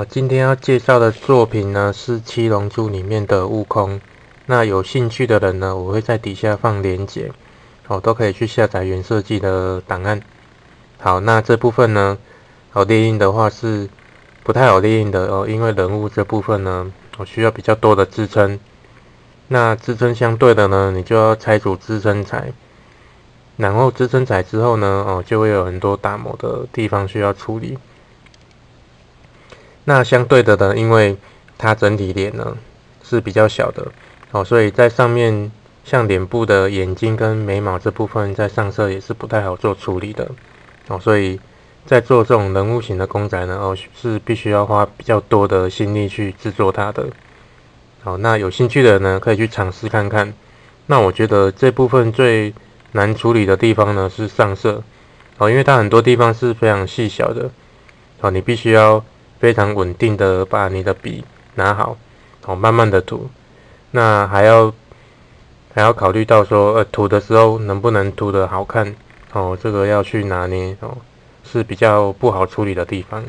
今天要介绍的作品呢是《七龙珠》里面的悟空。那有兴趣的人呢，我会在底下放连结，都可以去下载原设计的档案。好，那这部分呢，列印的话是不太好列印的哦，因为人物这部分呢，我需要比较多的支撑。那支撑相对的呢，你就要拆除支撑材，然后支撑材之后呢，就会有很多打磨的地方需要处理。那相对的呢，因为它整体脸呢是比较小的，所以在上面像脸部的眼睛跟眉毛这部分在上色也是不太好做处理的，所以在做这种人物型的公仔呢，是必须要花比较多的心力去制作它的。好，那有兴趣的人呢，可以去尝试看看。那我觉得这部分最难处理的地方呢是上色，因为它很多地方是非常细小的，你必须要非常稳定的把你的笔拿好，慢慢的涂。那还要考虑到说，涂的时候能不能涂得好看，这个要去拿捏，是比较不好处理的地方。